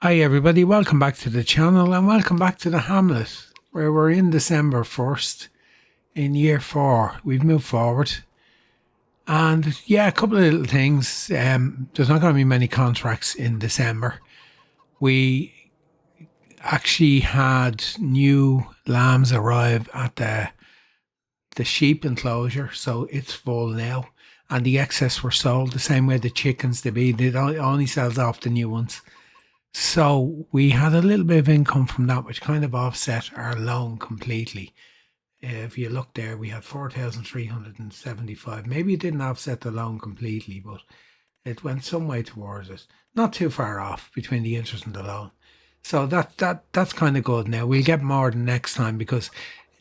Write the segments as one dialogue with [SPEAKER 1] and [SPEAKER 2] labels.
[SPEAKER 1] Hi everybody, welcome back to the channel and welcome back to the Hamlet, where we're in December 1st in year 4. We've moved forward and a couple of little things. There's not going to be many contracts in December. We actually had new lambs arrive at the sheep enclosure, so it's full now, and the excess were sold the same way the chickens to be. It only sells off the new ones. So we had a little bit of income from that, which kind of offset our loan completely. If you look there, we had 4,375. Maybe it didn't offset the loan completely, but it went some way towards it. Not too far off between the interest and the loan. So that's kind of good now. We'll get more than next time because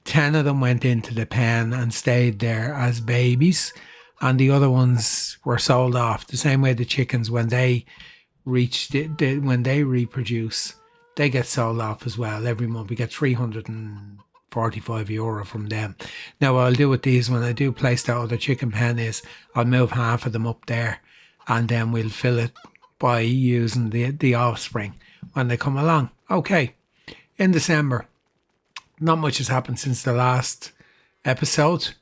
[SPEAKER 1] 10 of them went into the pen and stayed there as babies, and the other ones were sold off the same way the chickens, when they when they reproduce, they get sold off as well. Every month we get €345 from them. Now what I'll do with these, when I do place that other chicken pen, is I'll move half of them up there and then we'll fill it by using the offspring when they come along. Okay, in December, not much has happened since the last episode.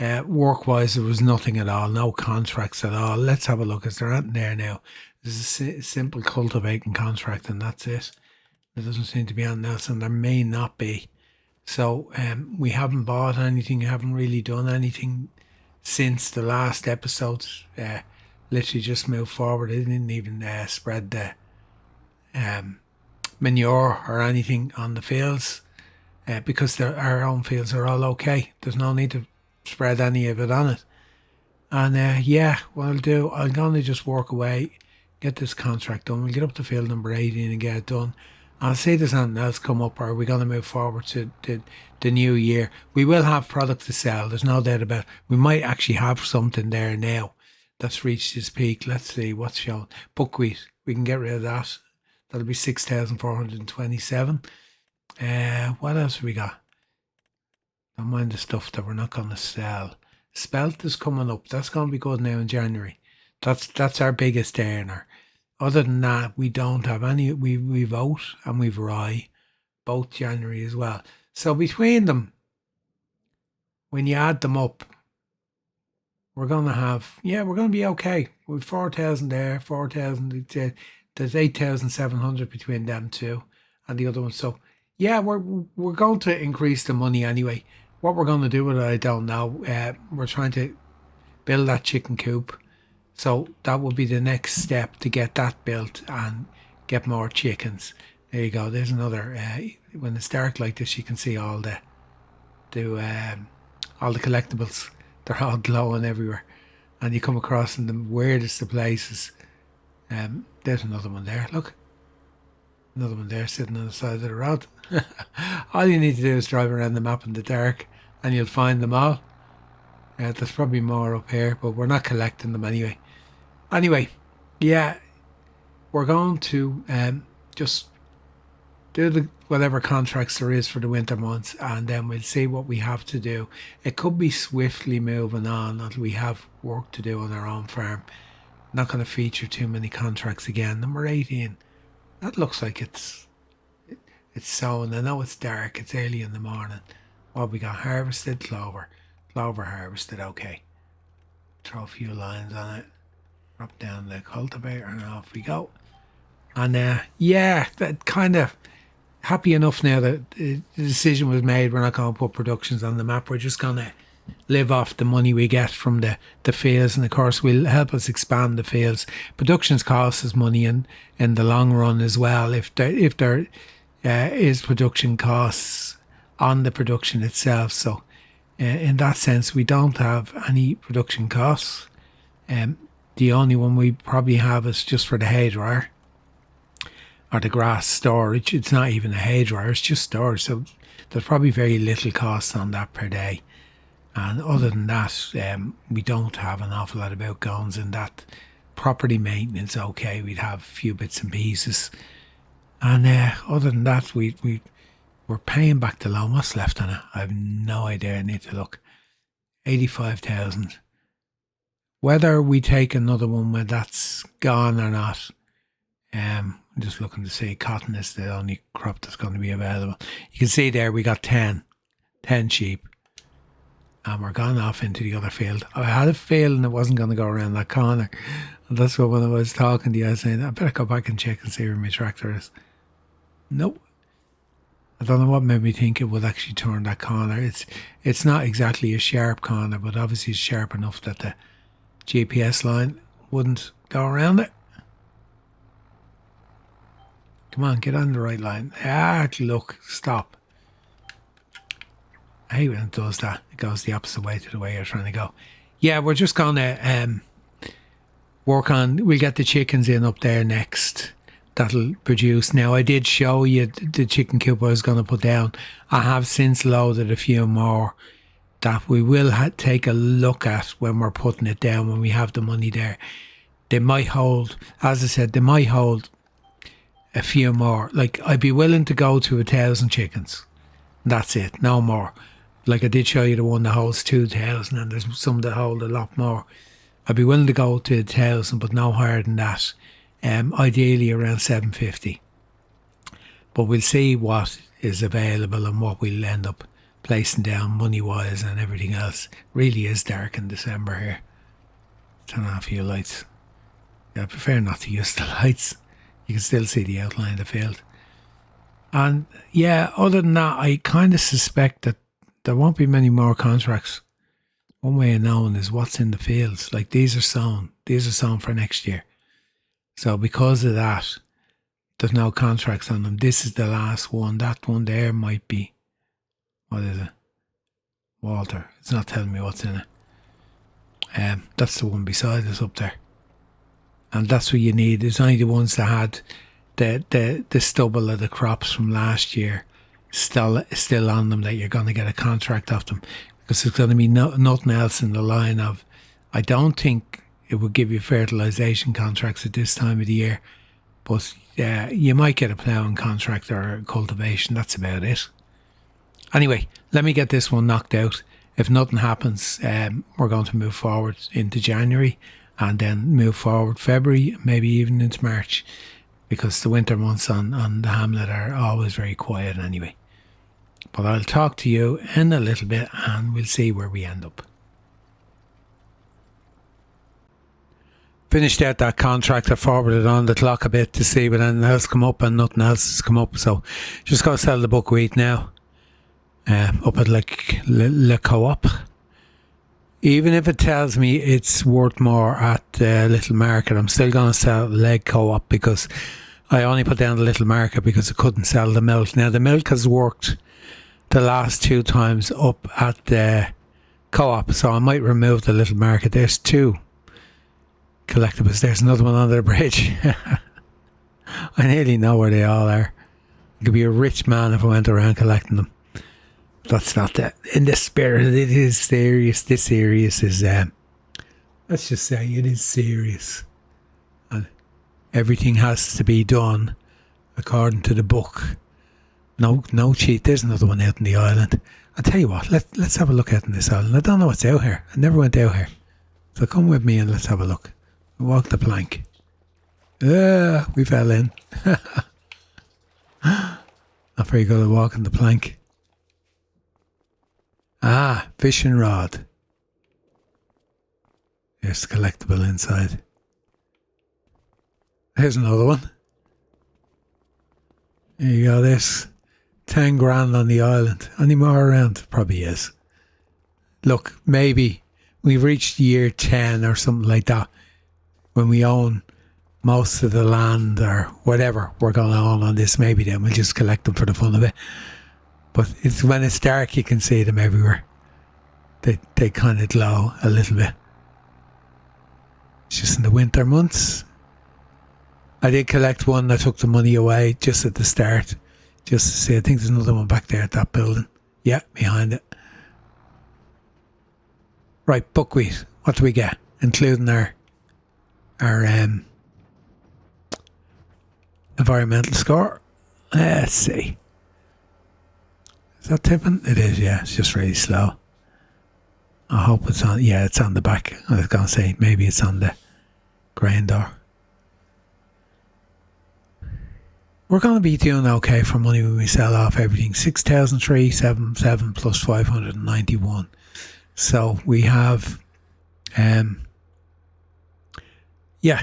[SPEAKER 1] Work-wise, there was nothing at all, no contracts at all. Let's have a look. Is there anything there now? There's a simple cultivating contract and that's it. There doesn't seem to be anything else, and there may not be. So we haven't bought anything, haven't really done anything since the last episode. Literally just moved forward. I didn't even spread the manure or anything on the fields because our own fields are all okay. There's no need to spread any of it on it. And what I'll do, I'm going to just work away, get this contract done. We'll get up to field number 18 and get it done. I'll see if there's anything else come up, or we're going to move forward to the new year. We will have product to sell, there's no doubt about it. We might actually have something there now that's reached its peak. Let's see what's shown. Buckwheat, we can get rid of that. That'll be 6,427. What else have we got? Don't mind the stuff that we're not going to sell. Spelt is coming up. That's going to be good now in January. That's our biggest earner. Other than that, we don't have any. We've oat and we've rye, both January as well. So between them, when you add them up, we're going to be okay. We've 4,000 there, 4,000. There's 8,700 between them two and the other one. So we're going to increase the money anyway. What we're going to do with it, I don't know. We're trying to build that chicken coop. So that will be the next step, to get that built and get more chickens. There you go. There's another. When it's dark like this, you can see all the collectibles. They're all glowing everywhere, and you come across in the weirdest of places. There's another one there. Look, another one there sitting on the side of the road. All you need to do is drive around the map in the dark, and you'll find them all. There's probably more up here, but we're not collecting them anyway. Anyway, we're going to just do whatever contracts there is for the winter months, and then we'll see what we have to do. It could be swiftly moving on until we have work to do on our own farm. Not going to feature too many contracts again. Number 18. That looks like it's sown. I know it's dark. It's early in the morning. What we got? Harvested clover. Clover harvested. Okay. Throw a few lines on it. Drop down the cultivator and off we go. And that kind of happy enough now that the decision was made. We're not going to put productions on the map. We're just going to live off the money we get from the fields, and of course will help us expand the fields. Productions cost us money in the long run as well, if there is production costs on the production itself. So in that sense, we don't have any production costs. The only one we probably have is just for the hay dryer or the grass storage. It's not even a hay dryer, it's just storage. So there's probably very little cost on that per day. And other than that, we don't have an awful lot of outgoings in that. Property maintenance, okay, we'd have a few bits and pieces. And other than that, we're paying back the loan. What's left on it? I have no idea. I need to look. 85,000. Whether we take another one when that's gone or not, I'm just looking to see. Cotton is the only crop that's going to be available. You can see there we got 10 sheep. And we're gone off into the other field. I had a feeling it wasn't going to go around that corner. And that's what when I was talking to you, I was saying, I better go back and check and see where my tractor is. Nope. I don't know what made me think it would actually turn that corner. It's not exactly a sharp corner, but obviously it's sharp enough that the GPS line wouldn't go around it. Come on, get on the right line. Ah, look, stop. I hate when it does that. It goes the opposite way to the way you're trying to go. Yeah, we're just going to work on... We'll get the chickens in up there next. That'll produce. Now, I did show you the chicken coop I was going to put down. I have since loaded a few more that we will take a look at when we're putting it down, when we have the money there. They might hold, as I said, they might hold a few more. Like, I'd be willing to go to 1,000 chickens. That's it, no more. Like I did show you the one that holds 2,000, and there's some that hold a lot more. I'd be willing to go to 1,000, but no higher than that. Ideally around 750. But we'll see what is available and what we'll end up placing down money-wise and everything else. Really is dark in December here. Turn off your lights. Yeah, I prefer not to use the lights. You can still see the outline of the field. And yeah, other than that, I kind of suspect that there won't be many more contracts. One way of knowing is what's in the fields. Like these are sown for next year. So because of that, there's no contracts on them. This is the last one. That one there might be, what is it? Walter. It's not telling me what's in it. That's the one beside us up there. And that's what you need. It's only the ones that had the stubble of the crops from last year still on them that you're going to get a contract off them, because there's going to be nothing else in the line of. I don't think it would give you fertilisation contracts at this time of the year, but you might get a ploughing contract or a cultivation. That's about it. Anyway, let me get this one knocked out. If nothing happens, we're going to move forward into January and then move forward February, maybe even into March, because the winter months on the Hamlet are always very quiet anyway. But I'll talk to you in a little bit and we'll see where we end up. Finished out that contract. I forwarded on the clock a bit to see if anything else come up, and nothing else has come up. So just got to sell the buckwheat now. Up at like Le Co-op. Even if it tells me it's worth more at Little Market, I'm still going to sell Leg Co-op, because I only put down the Little Market because I couldn't sell the milk. Now the milk has worked the last 2 times up at the Co-op, so I might remove the Little Market. There's 2 collectibles. There's another one under the bridge. I nearly know where they all are. I could be a rich man if I went around collecting them. That's not that. In the spirit, it is serious. This serious is, let's just say it is serious. And everything has to be done according to the book. No cheat. There's another one out in the island. I'll tell you what, let's have a look out in this island. I don't know what's out here. I never went out here. So come with me and let's have a look. Walk the plank. We fell in. Not very good at walking the plank. Ah, fishing rod. There's the collectible inside. Here's another one. There you go, this 10 grand on the island. Any more around? Probably is. Look, maybe we've reached year 10 or something like that, when we own most of the land or whatever we're going to own on this. Maybe then we'll just collect them for the fun of it. But it's when it's dark you can see them everywhere. They kind of glow a little bit. It's just in the winter months. I did collect one that took the money away just at the start, just to see. I think there's another one back there at that building. Yeah, behind it. Right, buckwheat. What do we get? Including our environmental score. Let's see. Is that tipping? It is, yeah. It's just really slow. I hope it's on. Yeah, it's on the back. I was going to say maybe it's on the grain door. we're going to be doing okay for money when we sell off everything. 6,377 plus 591. So we have,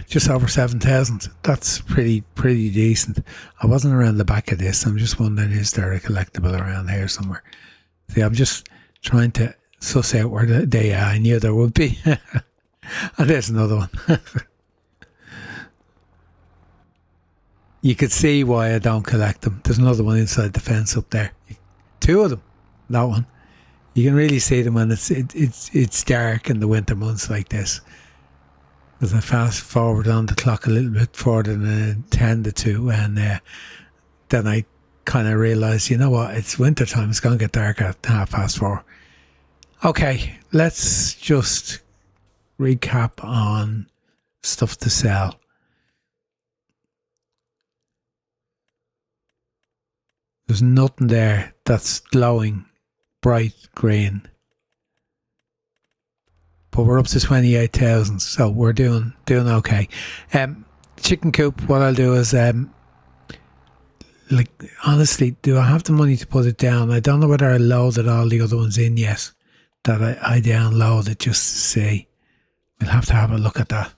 [SPEAKER 1] just over 7,000. That's pretty decent. I wasn't around the back of this. I'm just wondering, is there a collectible around here somewhere? See, I'm just trying to suss out where they are. I knew there would be. And there's another one. You could see why I don't collect them. There's another one inside the fence up there. Two of them. That one. You can really see them when it's dark in the winter months like this. As I fast forward on the clock a little bit further than 10 to 2, and then I kind of realised, you know what, it's winter time. It's going to get dark at 4:30. Okay, let's just recap on stuff to sell. There's nothing there that's glowing bright green. But we're up to 28,000, so we're doing okay. Chicken coop, what I'll do is, honestly, do I have the money to put it down? I don't know whether I loaded all the other ones in yet, that I downloaded just to see. We'll have to have a look at that.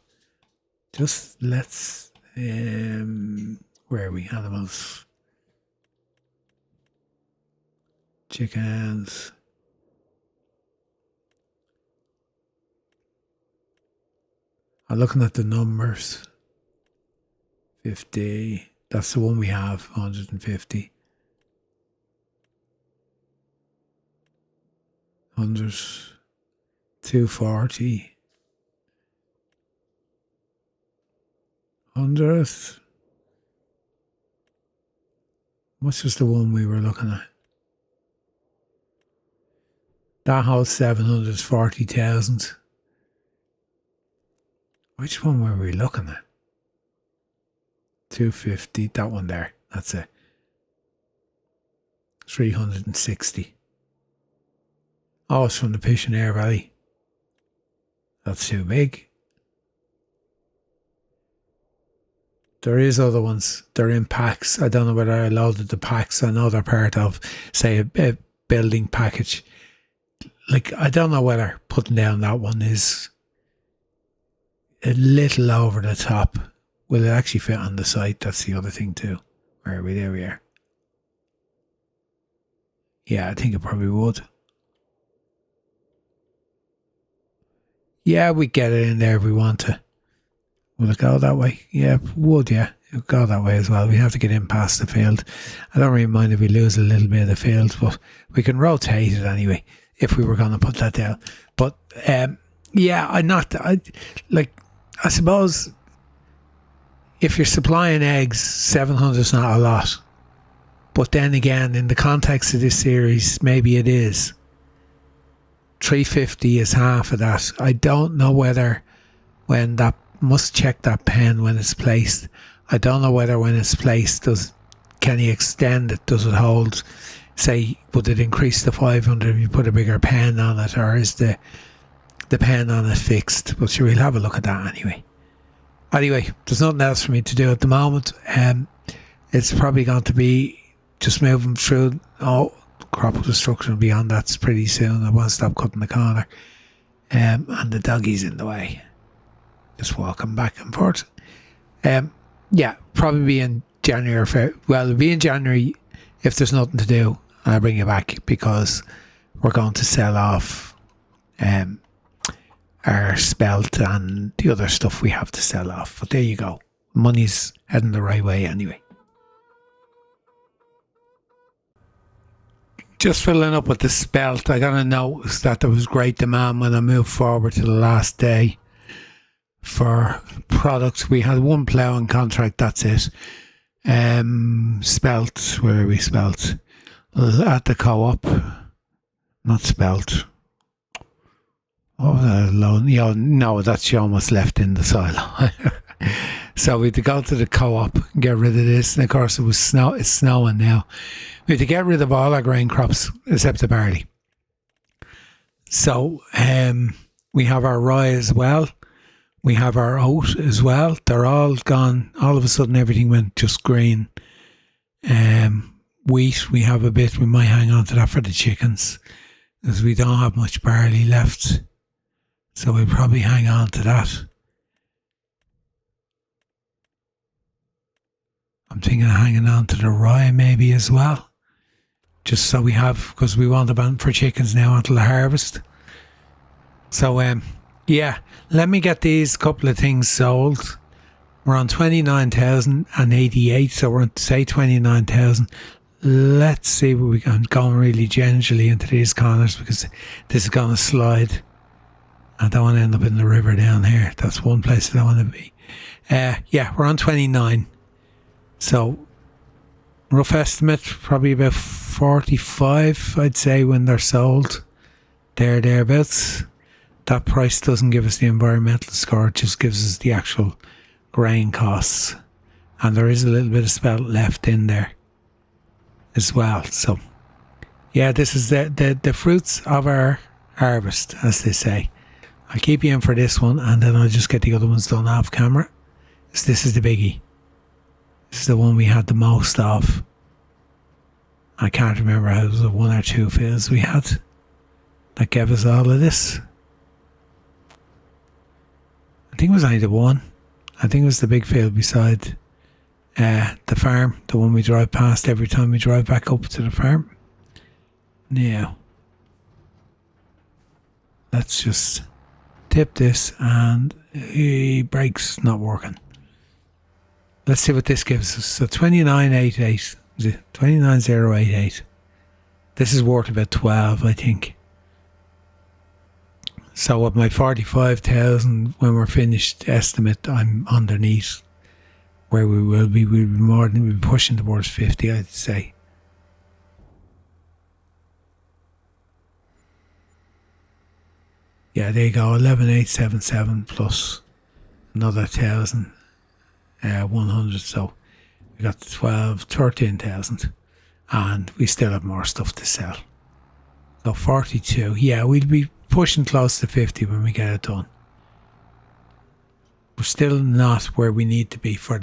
[SPEAKER 1] Just let's, where are we? Animals. Chickens. I'm looking at the numbers. 50. That's the one we have. 150. 100. 240. 100. What's just the one we were looking at? That whole 740,000. Which one were we looking at? 250, that one there. That's it. 360. Oh, it's from the Pishonaire Valley. That's too big. There is other ones. They're in packs. I don't know whether I loaded the packs. I know they're part of, say, a building package. I don't know whether putting down that one is a little over the top. Will it actually fit on the site? That's the other thing too. Where are we? There we are. Yeah, I think it probably would. Yeah, we get it in there if we want to. Will it go that way? Yeah, it would, yeah. It would go that way as well. We have to get in past the field. I don't really mind if we lose a little bit of the field, but we can rotate it anyway if we were going to put that down. But, I suppose if you're supplying eggs, 700 is not a lot. But then again, in the context of this series, maybe it is. 350 is half of that. I don't know whether when that, must check that pen when it's placed. I don't know whether when it's placed, can you extend it? Does it hold, say, would it increase to 500 if you put a bigger pen on it, or is the pen on it fixed? But sure, we'll have a look at that anyway. Anyway, there's nothing else for me to do at the moment. It's probably going to be just moving through. Crop destruction will be on that pretty soon. I want to stop cutting the corner. And the doggy's in the way. Just walking back and forth. Probably be in January or February. Well, it'll be in January if there's nothing to do. I'll bring you back because we're going to sell off our spelt and the other stuff we have to sell off. But there you go. Money's heading the right way anyway. Just filling up with the spelt, I got to notice that there was great demand when I moved forward to the last day for products. We had one ploughing contract, that's it. Spelt, where are we spelt? At the co-op, not spelt. Oh, no, that's almost left in the silo. So we had to go to the co-op and get rid of this. And of course, it's snowing now. We had to get rid of all our grain crops except the barley. So we have our rye as well. We have our oat as well. They're all gone. All of a sudden, everything went just green. Wheat, we have a bit. We might hang on to that for the chickens because we don't have much barley left. So we'll probably hang on to that. I'm thinking of hanging on to the rye maybe as well. Just so we have, because we want them for chickens now until the harvest. So, yeah, let me get these couple of things sold. We're on 29,088, so we're on, say, 29,000. Let's see what we can. I'm going really gingerly into these corners because this is going to slide. I don't want to end up in the river down here. That's one place I don't want to be. Yeah, we're on 29. So, rough estimate, probably about 45, I'd say, when they're sold. Thereabouts. That price doesn't give us the environmental score, it just gives us the actual grain costs. And there is a little bit of spelt left in there as well. So, yeah, this is the fruits of our harvest, as they say. I'll keep you in for this one, and then I'll just get the other ones done off camera. So this is the biggie. This is the one we had the most of. I can't remember how it was, 1 or 2 fields we had that gave us all of this. I think it was only the one. I think it was the big field beside the farm, the one we drive past every time we drive back up to the farm. Now, let's just tip this, and the brake's not working. Let's see what this gives us. So 29,88. Is it 29,088? This is worth about 12, I think. So with my 45,000 when we're finished estimate, I'm underneath where we will be. We'll be pushing towards 50, I'd say. Yeah, there you go. 11,877 plus another 1,100. So we got 13,000, and we still have more stuff to sell. So 42. Yeah, we'll be pushing close to 50 when we get it done. We're still not where we need to be for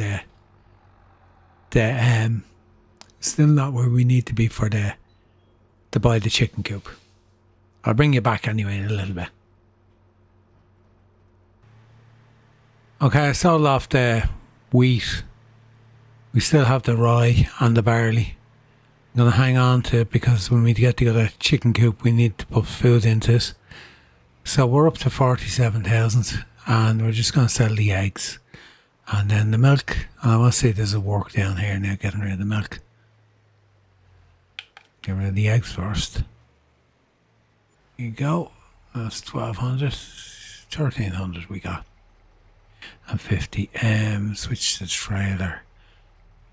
[SPEAKER 1] still not where we need to be for to buy the chicken coop. I'll bring you back anyway in a little bit. Okay, I sold off the wheat. We still have the rye and the barley. I'm going to hang on to it because when we get the other chicken coop, we need to put food into it. So we're up to 47,000, and we're just going to sell the eggs. And then the milk, I want to say there's a work down here now getting rid of the milk. Get rid of the eggs first. Here you go. That's 1,200. 1,300 we got. And 50. Switch to the trailer.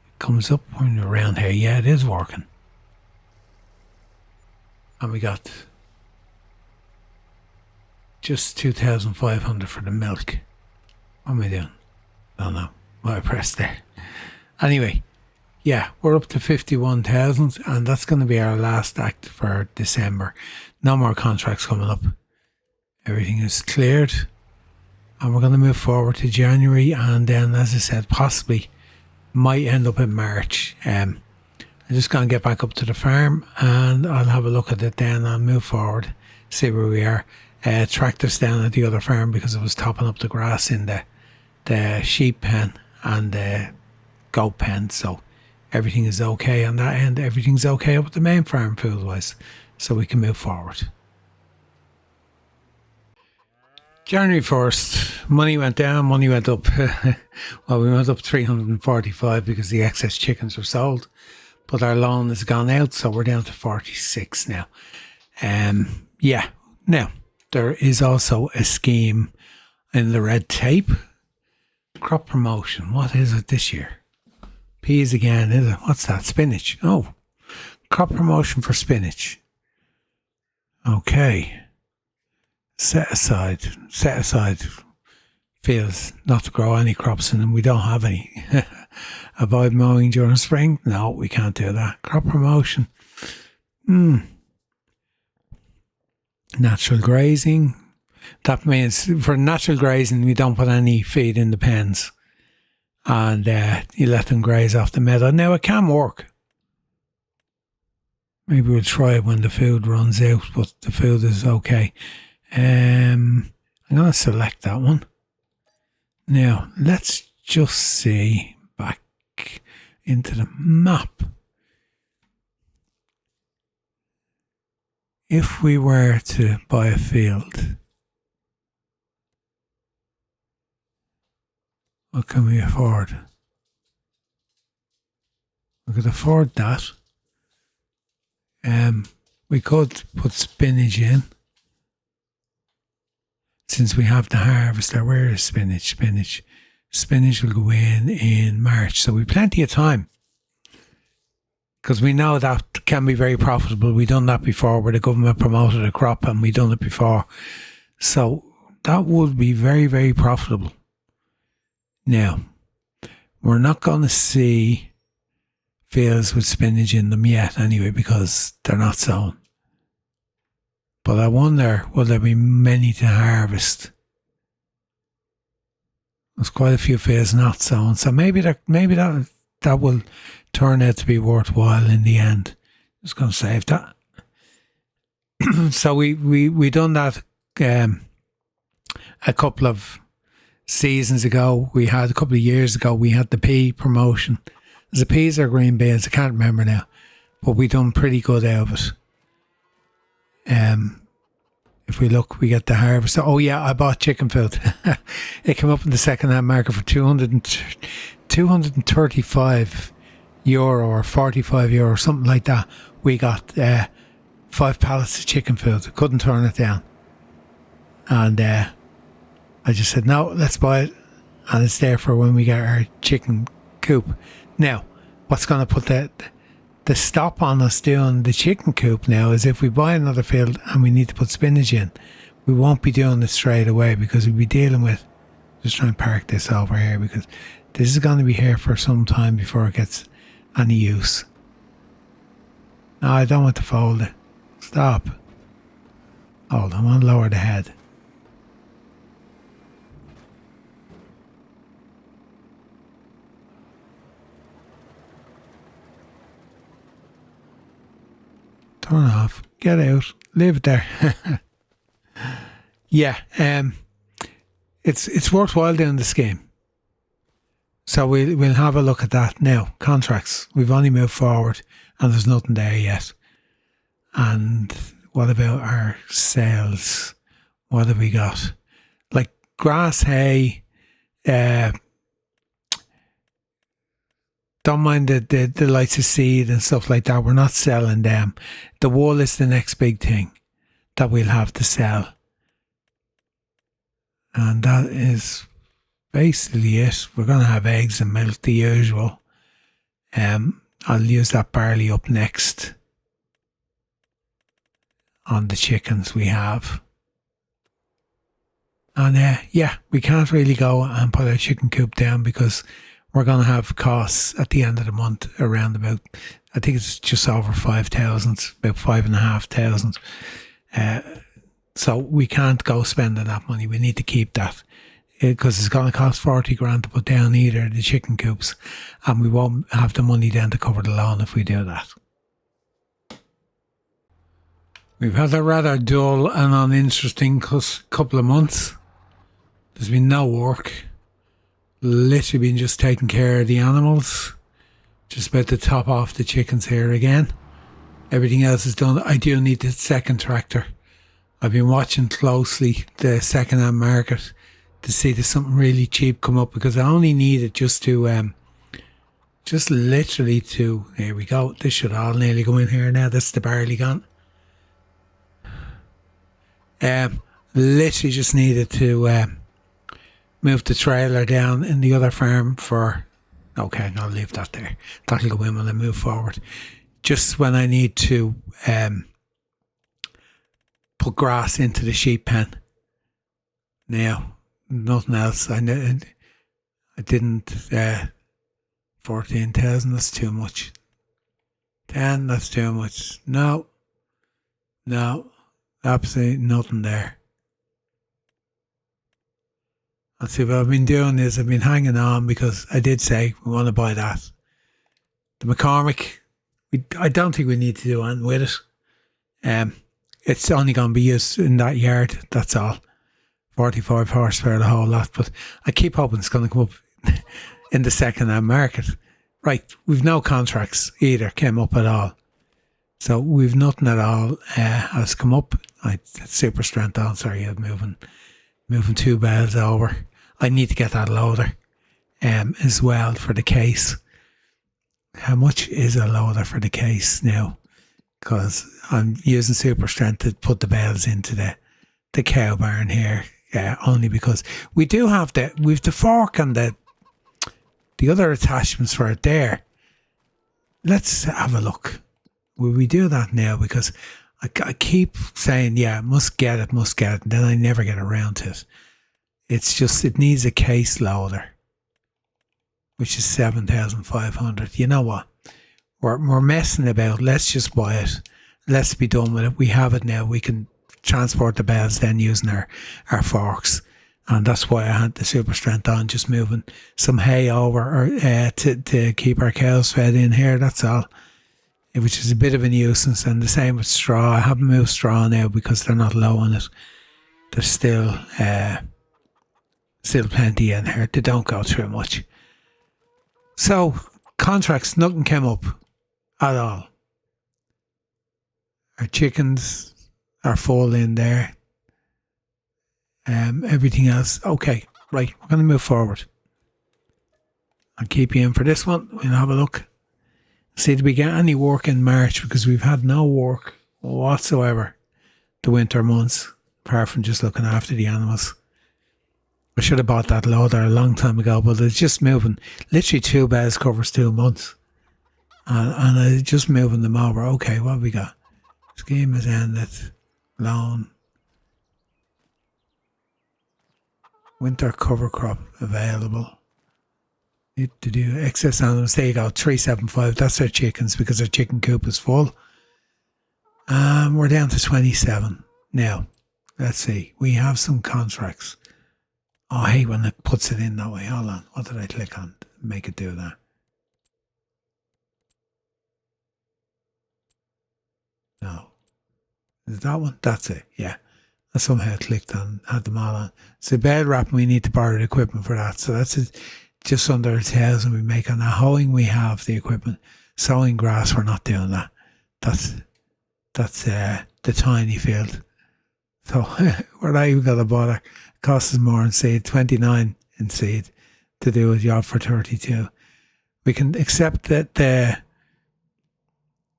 [SPEAKER 1] It comes up when you're around here. Yeah, it is working. And we got just 2,500 for the milk. What am I doing? I don't know what I pressed there. Anyway, yeah, we're up to 51,000, and that's going to be our last act for December. No more contracts coming up. Everything is cleared, and we're going to move forward to January, and then, as I said, possibly might end up in March. I'm just going to get back up to the farm, and I'll have a look at it then. I'll move forward, see where we are. Tractors down at the other farm because it was topping up the grass in the sheep pen and the goat pen, so everything is okay on that end. Everything's okay up at the main farm food wise, so we can move forward. January 1st, money went down, money went up. Well, we went up 345 because the excess chickens were sold, but our loan has gone out, so we're down to 46 now. Yeah, now there is also a scheme in the red tape. Crop promotion. What is it this year? Peas again, is it? What's that? Spinach. Oh, crop promotion for spinach. Okay. Set aside fields not to grow any crops in them. We don't have any. Avoid mowing during spring. No, we can't do that. Crop promotion. Natural grazing. That means for natural grazing, we don't put any feed in the pens, and you let them graze off the meadow. Now, it can work. Maybe we'll try it when the food runs out, but the food is okay. I'm going to select that one. Now, let's just see back into the map. If we were to buy a field, what can we afford? We could afford that. We could put spinach in. Since we have the harvester, where is spinach? Spinach will go in March, so we've plenty of time. Because we know that can be very profitable. We've done that before where the government promoted a crop and we've done it before. So that would be very, very profitable. Now, we're not going to see fields with spinach in them yet anyway because they're not sown. But I wonder, will there be many to harvest? There's quite a few fields not sown. So maybe that will turn out to be worthwhile in the end. Just going to save that. So we done that a couple of seasons ago. We had a couple of years ago. We had the pea promotion. Is it peas or green beans? I can't remember now. But we done pretty good out of it. If we look, we get the harvest. Oh yeah, I bought chicken food. It came up in the second-hand market for 235 euro or 45 euro, something like that. We got 5 pallets of chicken food. Couldn't turn it down. And I just said, no, let's buy it. And it's there for when we get our chicken coop. Now, what's going to put the stop on us doing the chicken coop now is if we buy another field and we need to put spinach in, we won't be doing it straight away because we'll be dealing with, just try and park this over here because this is going to be here for some time before it gets any use. No, I don't want to fold it. Stop. Hold on, I want to lower the head. Turn off. Get out. Leave it there. Yeah, it's worthwhile doing the scheme. So we'll have a look at that now. Contracts. We've only moved forward and there's nothing there yet. And what about our sales? What have we got? Like grass, hay, don't mind the lights of seed and stuff like that. We're not selling them. The wool is the next big thing that we'll have to sell. And that is basically it. We're going to have eggs and milk, the usual. I'll use that barley up next on the chickens we have. And yeah, we can't really go and put our chicken coop down because we're going to have costs at the end of the month around about, I think it's just over 5,000, about 5,500. So we can't go spending that money. We need to keep that because it's going to cost 40 grand to put down either of the chicken coops, and we won't have the money then to cover the loan if we do that. We've had a rather dull and uninteresting couple of months. There's been no work. Literally been just taking care of the animals. Just about to top off the chickens here again. Everything else is done. I do need the second tractor. I've been watching closely the second-hand market to see there's something really cheap come up because I only need it just to, just literally to, here we go. This should all nearly go in here now. That's the barley gone. Literally just needed to move the trailer down in the other farm for, okay, I'll leave that there. That'll go in when I move forward. Just when I need to put grass into the sheep pen. Now, nothing else. I didn't, 14,000, that's too much. 10, that's too much. No, absolutely nothing there. I'll see what I've been doing is I've been hanging on because I did say we want to buy that. The McCormick, I don't think we need to do anything with it. It's only going to be used in that yard. That's all. 45 horsepower, the whole lot. But I keep hoping it's going to come up in the second-hand market. Right, we've no contracts either came up at all. So we've nothing at all has come up. Super strength on. Sorry, I'm moving 2 bales over. I need to get that loader as well for the case. How much is a loader for the case now? Because I'm using super strength to put the bales into the cow barn here. Only because we do have we've the fork and the other attachments for it there. Let's have a look. Will we do that now? Because I keep saying, yeah, must get it, and then I never get around to it. It's just, it needs a case loader, which is 7,500. You know what? We're messing about. Let's just buy it. Let's be done with it. We have it now. We can transport the bales then using our forks. And that's why I had the super strength on, just moving some hay over to keep our cows fed in here. That's all. Which is a bit of a nuisance. And the same with straw. I haven't moved straw now because they're not low on it. There's still plenty in here. They don't go through much. So, contracts, nothing came up at all. Our chickens are full in there. Everything else, okay, right, we're going to move forward. I'll keep you in for this one. We'll have a look. See, did we get any work in March? Because we've had no work whatsoever the winter months, apart from just looking after the animals. I should have bought that loader a long time ago, but it's just moving. Literally 2 bales covers 2 months. And I'm just moving them over. Okay, what have we got? Scheme has ended. Loan. Winter cover crop available. Need to do excess animals. There you go, 375. That's our chickens because our chicken coop is full. We're down to 27. Now, let's see. We have some contracts. Oh, I hate when it puts it in that way. Hold on. What did I click on to make it do that? No. Is that one? That's it. Yeah. I somehow clicked on, had them all on. So bed wrapping, we need to borrow the equipment for that. So that's just under 1,000 we make on that. Hoeing, we have the equipment. Sowing grass, we're not doing that. That's the tiny field. So we're not even going to bother. It costs us more in seed, 29 in seed, to do a job for 32. We can accept that the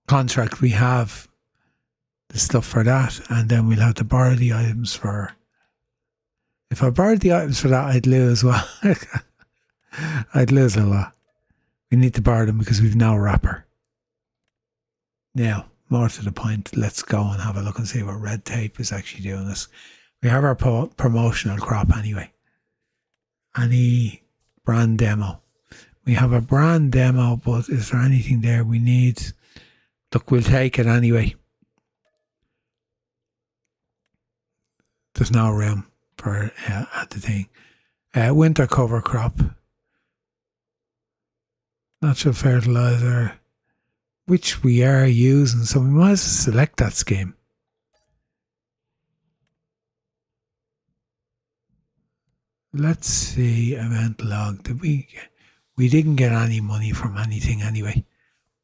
[SPEAKER 1] contract we have, the stuff for that, and then we'll have to borrow the items for. If I borrowed the items for that, I'd lose. Well, I'd lose a lot. We need to borrow them because we've no wrapper. Now, more to the point, let's go and have a look and see what red tape is actually doing this. We have our promotional crop anyway. Any brand demo. We have a brand demo, but is there anything there we need? Look, we'll take it anyway. There's no room for at the thing. Winter cover crop. Natural fertilizer, which we are using, so we might as well select that scheme. Let's see, event log. We didn't get any money from anything anyway.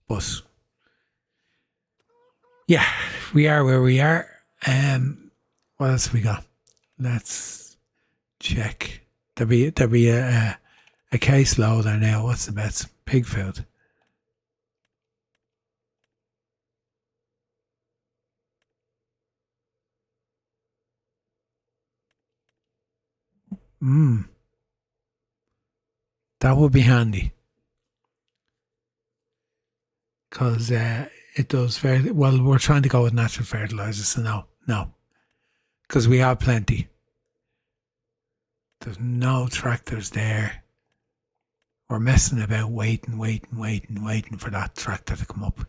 [SPEAKER 1] But yeah, we are where we are. What else we got? Let's check. There'll be a case loader now. What's the best? Pig food. That would be handy. Because it does very well. We're trying to go with natural fertilizers, so no. Because we have plenty. There's no tractors there. We're messing about waiting for that tractor to come up.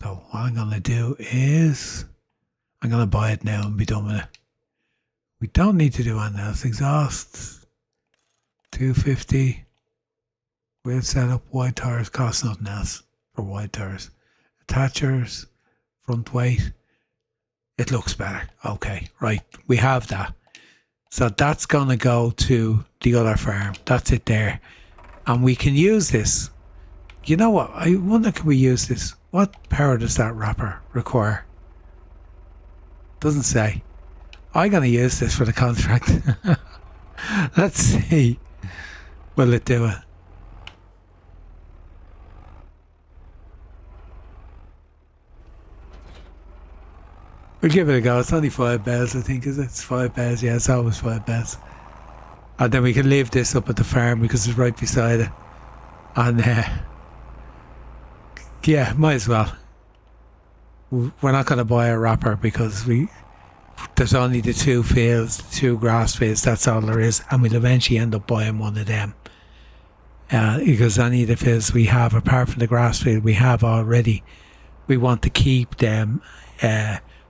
[SPEAKER 1] So what I'm going to do is I'm going to buy it now and be done with it. We don't need to do anything else. Exhaust, 250. We'll set up wide tires, cost nothing else for wide tires. attachers, front weight. It looks better. Okay, right. We have that. So that's going to go to the other farm. That's it there. And we can use this. You know what? I wonder, can we use this? What power does that wrapper require? Doesn't say. I'm going to use this for the contract. Let's see. Will it do it? We'll give it a go. It's only 5 bells, I think, is it? It's 5 bells. Yeah, it's always 5 bells. And then we can leave this up at the farm because it's right beside it. And yeah, might as well. We're not going to buy a wrapper because there's only the 2 fields, the 2 grass fields. That's all there is. And we'll eventually end up buying one of them. Because any of the fields we have, apart from the grass field we have already, we want to keep them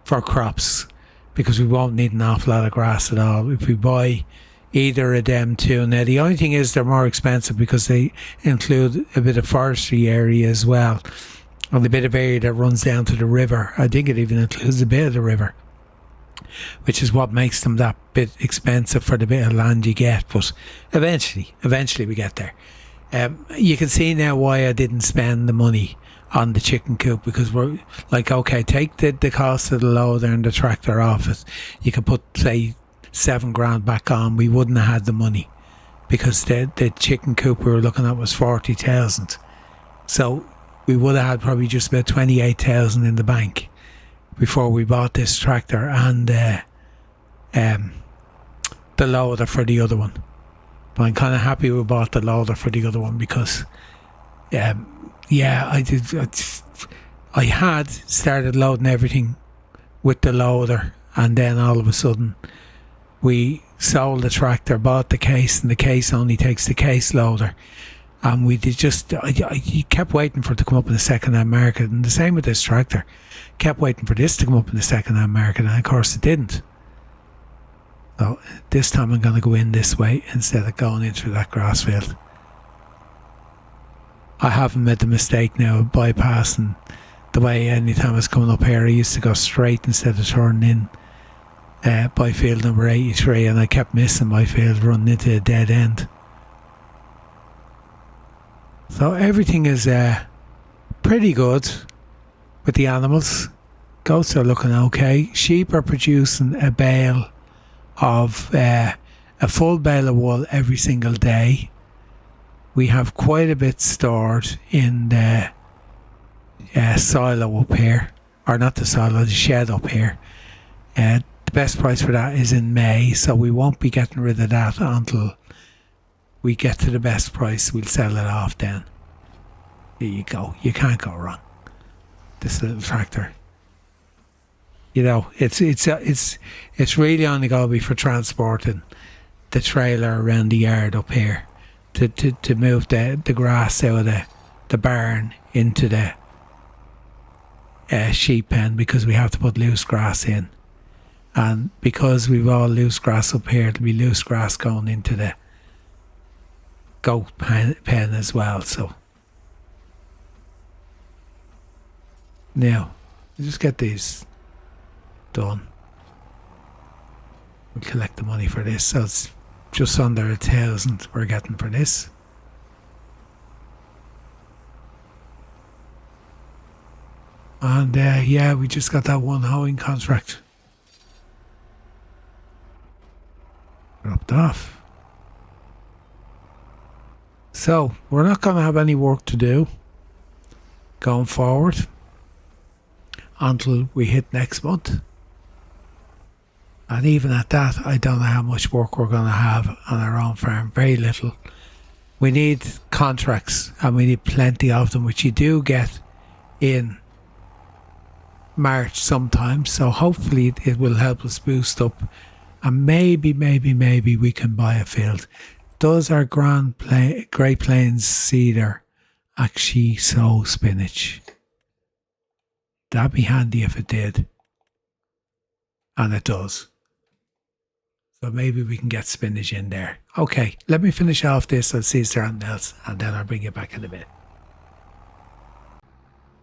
[SPEAKER 1] for crops, because we won't need an awful lot of grass at all if we buy either of them too. Now the only thing is they're more expensive because they include a bit of forestry area as well, and a bit of area that runs down to the river. I think it even includes a bit of the river, which is what makes them that bit expensive for the bit of land you get. But eventually we get there. You can see now why I didn't spend the money on the chicken coop, because we're like, okay, take the cost of the loader and the tractor off it. You can put, say, 7 grand back on. We wouldn't have had the money because the chicken coop we were looking at was 40,000. So we would have had probably just about 28,000 in the bank before we bought this tractor and the loader for the other one. But I'm kind of happy we bought the loader for the other one because yeah, I had started loading everything with the loader, and then all of a sudden we sold the tractor, bought the case, and the case only takes the case loader. And we did I kept waiting for it to come up in the second-hand market, and the same with this tractor. Kept waiting for this to come up in the second-hand market, and of course it didn't. So this time I'm going to go in this way instead of going in through that grass field. I haven't made the mistake now of bypassing the way anytime I was coming up here. I used to go straight instead of turning in by field number 83, and I kept missing my field, running into a dead end. So everything is pretty good with the animals. Goats are looking okay. Sheep are producing a bale of a full bale of wool every single day. We have quite a bit stored in the silo up here, or not the silo, the shed up here. The best price for that is in May, so we won't be getting rid of that until we get to the best price. We'll sell it off then. There you go. You can't go wrong. This little tractor. You know, it's really only going to be for transporting the trailer around the yard up here to move the grass out of the barn into the sheep pen, because we have to put loose grass in. And because we've all loose grass up here, there'll be loose grass going into the goat pen as well. So now we'll just get these done. We'll collect the money for this. So it's just under 1,000 we're getting for this. And yeah, we just got that one hoeing contract dropped off. So we're not going to have any work to do going forward until we hit next month. And even at that, I don't know how much work we're going to have on our own farm. Very little. We need contracts, and we need plenty of them, which you do get in March sometimes. So hopefully it will help us boost up, and maybe we can buy a field. Does our Great Plains seeder actually sow spinach? That'd be handy if it did. And it does. So maybe we can get spinach in there. Okay, let me finish off this. I'll see if there's anything else, and then I'll bring you back in a bit.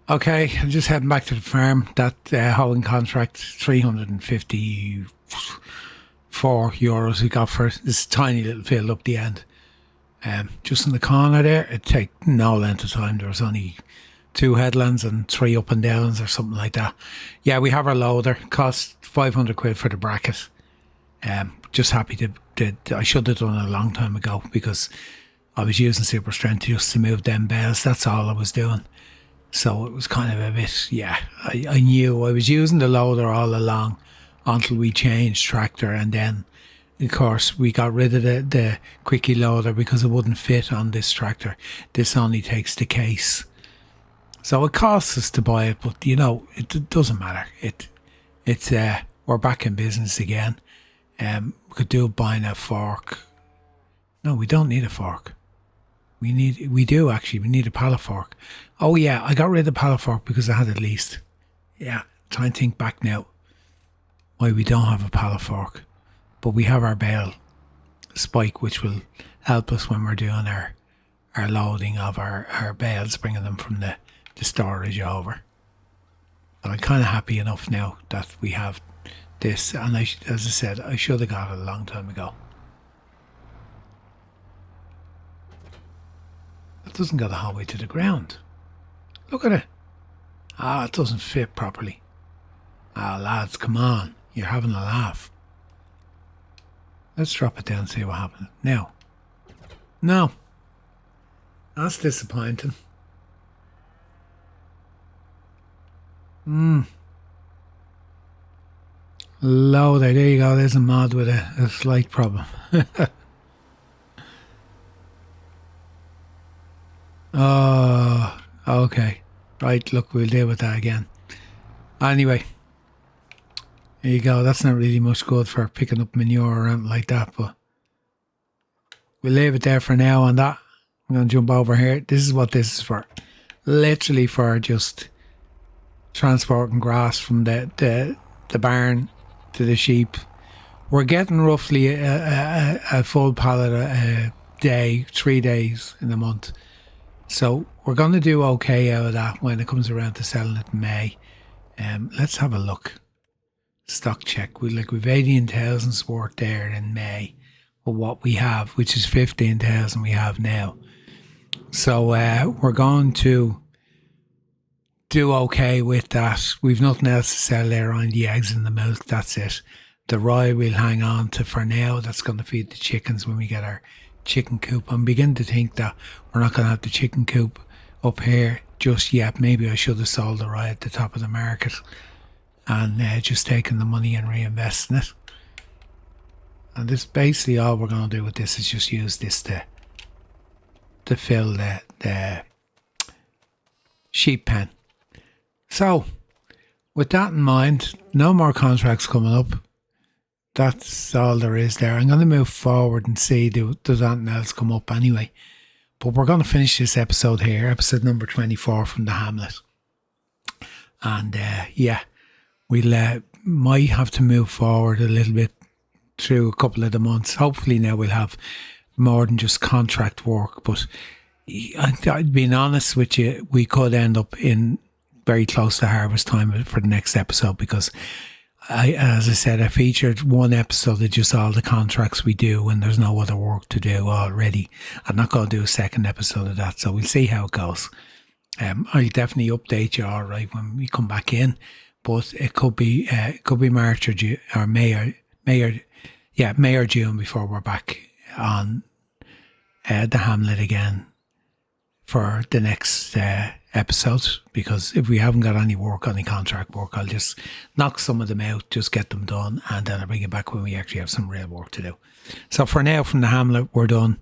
[SPEAKER 1] Okay, I'm just heading back to the farm. That holding contract, €354 we got for this tiny little field up the end. Just in the corner there, it'd take no length of time. There was only 2 headlands and 3 up and downs or something like that. Yeah, we have our loader. Cost £500 for the bracket. Just happy to I should have done it a long time ago because I was using super strength just to move them bales. That's all I was doing. So it was kind of a bit, yeah, I knew I was using the loader all along until we changed tractor, and then of course we got rid of the quickie loader because it wouldn't fit on this tractor. This only takes the case. So it costs us to buy it, but it doesn't matter. It's we're back in business again. We could do buying a fork. No, we don't need a fork. We need a pallet fork. Oh yeah, I got rid of the pallet fork because I had it leased. Yeah, try and think back now why we don't have a pallet fork. But we have our bale spike, which will help us when we're doing our loading of our bales, bringing them from the storage over. So I'm kind of happy enough now that we have this, and as I said, I should have got it a long time ago. It doesn't go the whole way to the ground. Look at it. It doesn't fit properly. Lads, come on. You're having a laugh. Let's drop it down and see what happens. Now. No. That's disappointing. Loader, there you go. There's a mod with a slight problem. Oh, okay. Right, look, we'll deal with that again. Anyway, there you go. That's not really much good for picking up manure or anything like that, but we'll leave it there for now on that. I'm going to jump over here. This is what this is for. Literally for just transporting grass from the barn to the sheep. We're getting roughly a full pallet a day, 3 days in a month. So we're going to do okay out of that when it comes around to selling it in May. Let's have a look. Stock check. We've 18,000's worth there in May with what we have, which is 15,000 we have now. So we're going to do okay with that. We've nothing else to sell there on the eggs and the milk. That's it. The rye we'll hang on to for now. That's going to feed the chickens when we get our chicken coop. I'm beginning to think that we're not going to have the chicken coop up here just yet. Maybe I should have sold the rye at the top of the market and just taken the money and reinvesting it. And this basically all we're going to do with this is just use this to fill the sheep pen. So with that in mind, no more contracts coming up. That's all there is there. I'm going to move forward and see does anything else come up anyway. But we're going to finish this episode here, episode number 24 from the Hamlet. And yeah, we'll might have to move forward a little bit through a couple of the months. Hopefully now we'll have more than just contract work. But being honest with you, we could end up in very close to harvest time for the next episode because as I said, I featured one episode of just all the contracts we do when there's no other work to do already. I'm not going to do a second episode of that, so we'll see how it goes. I'll definitely update you all right when we come back in, but it could be March or June or May or June before we're back on the Hamlet again for the next episode, because if we haven't got any contract work, I'll just knock some of them out, just get them done, and then I'll bring it back when we actually have some real work to do. So for now, from the Hamlet, we're done,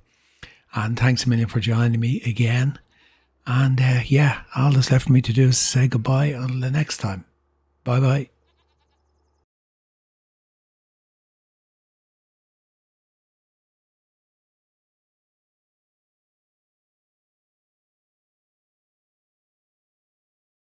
[SPEAKER 1] and thanks a million for joining me again. And yeah, all that's left for me to do is say goodbye until the next time. Bye bye.